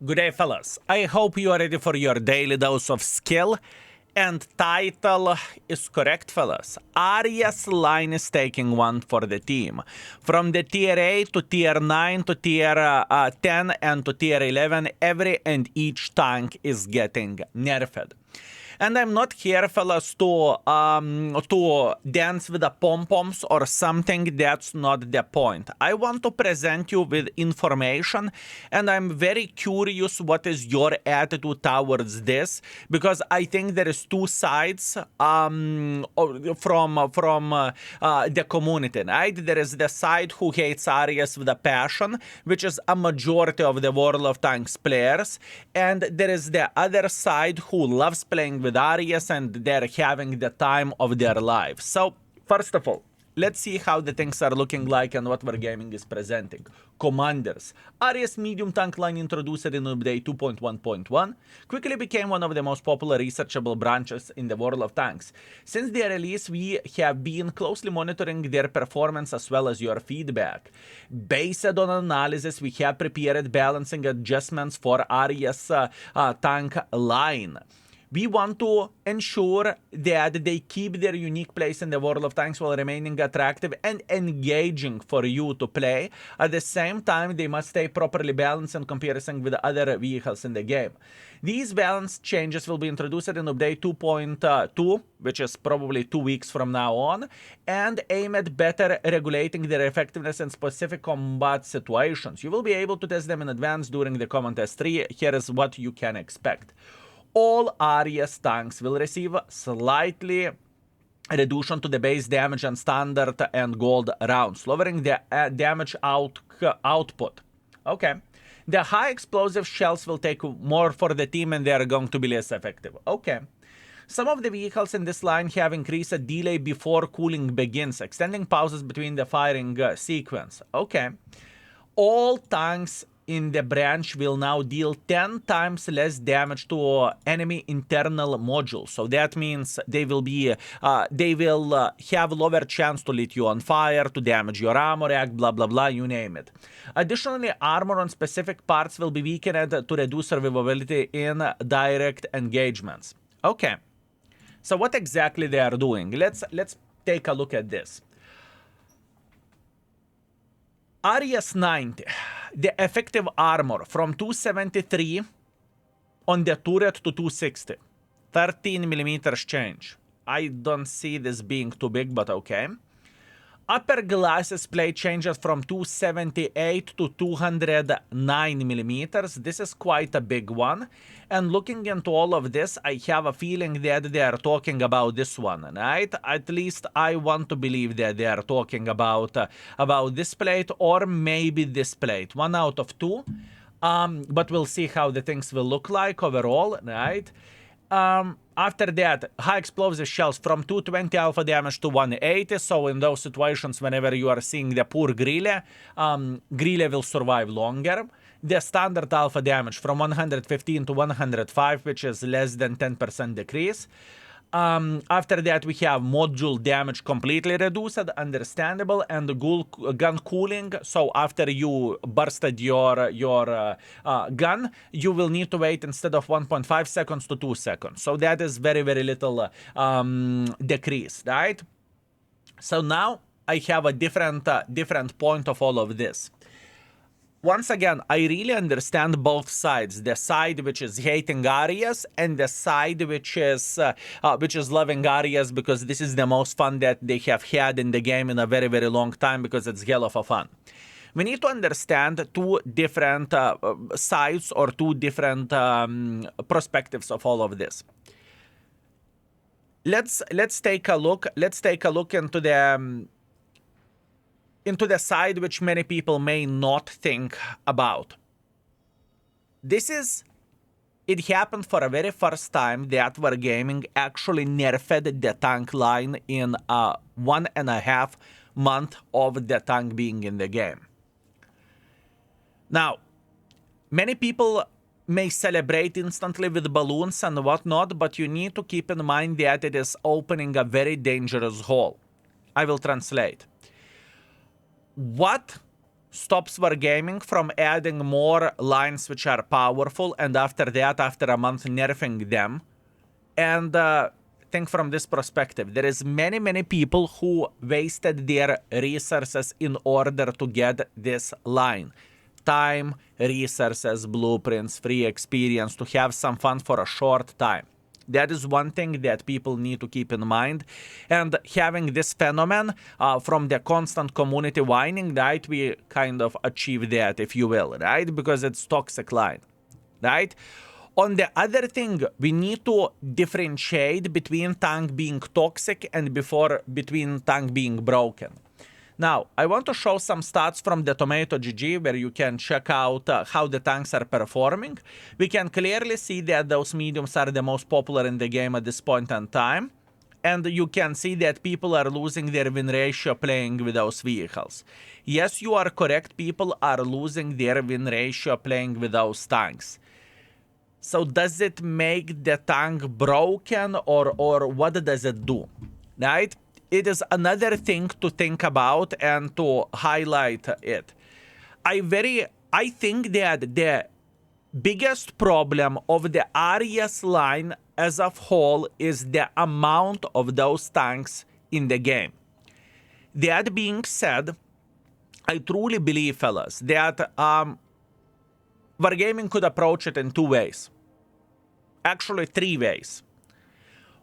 Good day, fellas. I hope you are ready for your daily dose of skill. And title is correct, fellas. Arias line is taking one for the team. From the tier 8 to tier 9 to tier 10 and to tier 11, every and each tank is getting nerfed. And I'm not here, fellas, to dance with the pom-poms or something. That's not the point. I want to present you with information, and I'm very curious what is your attitude towards this, because I think there is two sides from the community, right? There is the side who hates Arias with a passion, which is a majority of the World of Tanks players, and there is the other side who loves playing with Arias and they're having the time of their lives. So, first of all, let's see how the things are looking like and what Wargaming is presenting. Commanders. Arias medium tank line introduced in update 2.1.1 quickly became one of the most popular researchable branches in the World of Tanks. Since their release, we have been closely monitoring their performance as well as your feedback. Based on analysis, we have prepared balancing adjustments for Arias tank line. We want to ensure that they keep their unique place in the World of Tanks while remaining attractive and engaging for you to play. At the same time, they must stay properly balanced in comparison with other vehicles in the game. These balance changes will be introduced in update 2.2, which is probably 2 weeks from now on, and aim at better regulating their effectiveness in specific combat situations. You will be able to test them in advance during the Common Test 3. Here is what you can expect. All Arias tanks will receive slightly reduction to the base damage and standard and gold rounds, lowering the damage output. Okay. The high explosive shells will take more for the team and they are going to be less effective. Okay. Some of the vehicles in this line have increased a delay before cooling begins, extending pauses between the firing sequence. Okay. All tanks in the branch will now deal 10 times less damage to enemy internal modules. So that means they will have lower chance to lit you on fire, to damage your armor rack, blah blah blah, you name it. Additionally, armor on specific parts will be weakened to reduce survivability in direct engagements. Okay. So what exactly they are doing? Let's take a look at this. Arias 90, the effective armor from 273 on the turret to 260. 13 millimeters change. I don't see this being too big, but okay. Upper glasses plate changes from 278 to 209 millimeters. This is quite a big one. And looking into all of this, I have a feeling that they are talking about this one, right? At least I want to believe that they are talking about this plate or maybe this plate. 1 out of 2. But we'll see how the things will look like overall, right? After that, high explosive shells from 220 alpha damage to 180. So in those situations, whenever you are seeing the poor Grille, Grille will survive longer. The standard alpha damage from 115 to 105, which is less than 10% decrease. After that, we have module damage completely reduced, understandable, and the gun cooling. So after you bursted your gun, you will need to wait instead of 1.5 seconds to 2 seconds. So that is very, very little decrease, right? So now I have a different point of all of this. Once again, I really understand both sides. The side which is hating Arias and the side which is loving Arias because this is the most fun that they have had in the game in a very, very long time because it's hell of a fun. We need to understand two different sides or two different perspectives of all of this. Let's take a look. Let's take a look into the side which many people may not think about. It happened for a very first time that Wargaming actually nerfed the tank line in 1.5 months of the tank being in the game. Now, many people may celebrate instantly with balloons and whatnot, but you need to keep in mind that it is opening a very dangerous hole. I will translate. What stops Wargaming from adding more lines which are powerful, and after that, after a month, nerfing them. And think from this perspective, there is many people who wasted their resources in order to get this line. Time, resources, blueprints, free experience, to have some fun for a short time. That is one thing that people need to keep in mind. And having this phenomenon from the constant community whining, right, we kind of achieve that, if you will, right? Because it's toxic line, right? On the other thing, we need to differentiate between tank being toxic and between tank being broken. Now, I want to show some stats from the Tomato GG where you can check out how the tanks are performing. We can clearly see that those mediums are the most popular in the game at this point in time. And you can see that people are losing their win ratio playing with those vehicles. Yes, you are correct. People are losing their win ratio playing with those tanks. So does it make the tank broken, or what does it do, right? It is another thing to think about and to highlight it. I think that the biggest problem of the Arias line as a whole is the amount of those tanks in the game. That being said, I truly believe, fellas, that Wargaming could approach it in two ways. Actually, three ways.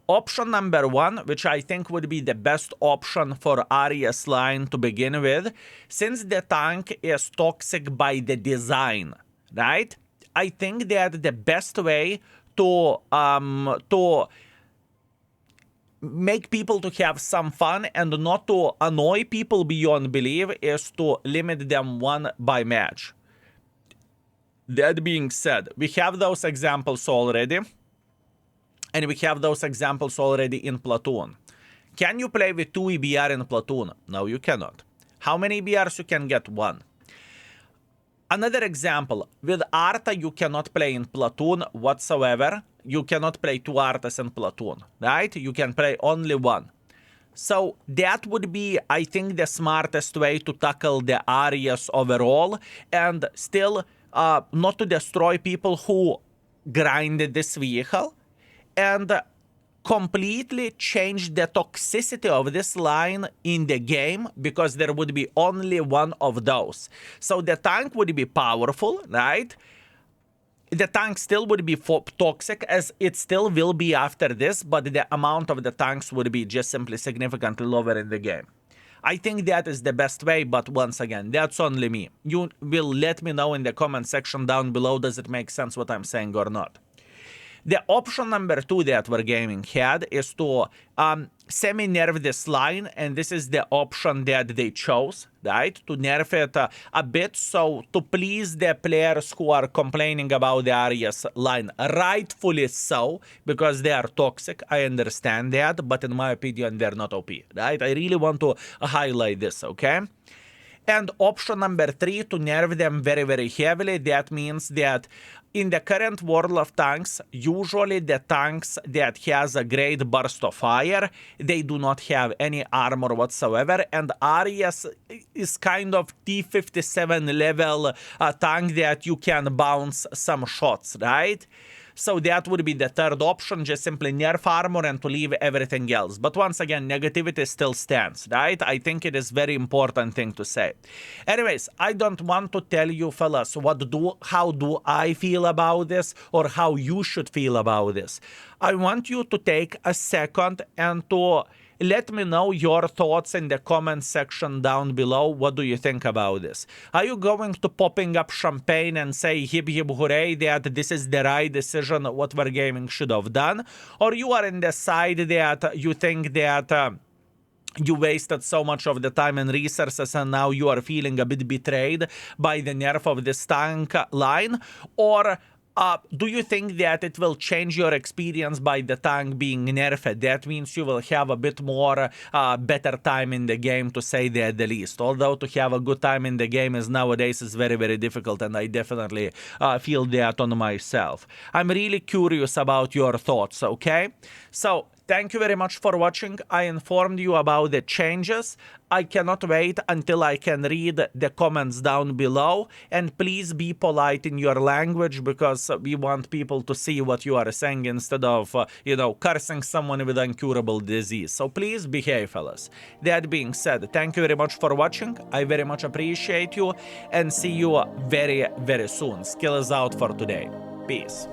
Option number one, which I think would be the best option for Arias line to begin with, since the tank is toxic by the design, right? I think that the best way to make people to have some fun and not to annoy people beyond belief is to limit them one by match. That being said, we have those examples already. And we have those examples already in Platoon. Can you play with 2 EBR in Platoon? No, you cannot. How many EBRs you can get? 1. Another example, with Arta you cannot play in Platoon whatsoever. You cannot play 2 Artas in Platoon, right? You can play only 1. So that would be, I think, the smartest way to tackle the Arias overall, and still not to destroy people who grinded this vehicle, and completely change the toxicity of this line in the game, because there would be only one of those. So the tank would be powerful, right? The tank still would be toxic, as it still will be after this, but the amount of the tanks would be just simply significantly lower in the game. I think that is the best way, but once again, that's only me. You will let me know in the comment section down below, does it make sense what I'm saying or not? The option number 2 that Wargaming had is to semi-nerf this line, and this is the option that they chose, right? To nerf it a bit, so to please the players who are complaining about the Arias line, rightfully so, because they are toxic. I understand that, but in my opinion, they're not OP, right? I really want to highlight this, okay? And option number 3, to nerf them very heavily. That means that in the current World of Tanks, usually the tanks that has a great burst of fire, they do not have any armor whatsoever, and Arias is kind of T57 level tank that you can bounce some shots, right? So that would be the third option, just simply nerf armor and to leave everything else. But once again, negativity still stands, right? I think it is very important thing to say. Anyways, I don't want to tell you, fellas, how do I feel about this, or how you should feel about this. I want you to take a second and to let me know your thoughts in the comment section down below. What do you think about this? Are you going to popping up champagne and say hip hip hooray that this is the right decision, what Wargaming should have done? Or you are in the side that you think that you wasted so much of the time and resources and now you are feeling a bit betrayed by the nerf of this tank line? Or do you think that it will change your experience by the tank being nerfed? That means you will have a bit more better time in the game, to say the least. Although to have a good time in the game is nowadays is very difficult, and I definitely feel that on myself. I'm really curious about your thoughts, okay? So Thank you very much for watching. I informed you about the changes. I cannot wait until I can read the comments down below. And please be polite in your language, because we want people to see what you are saying instead of, cursing someone with incurable disease. So please behave, fellas. That being said, thank you very much for watching. I very much appreciate you, and see you very, very soon. Skill is out for today. Peace.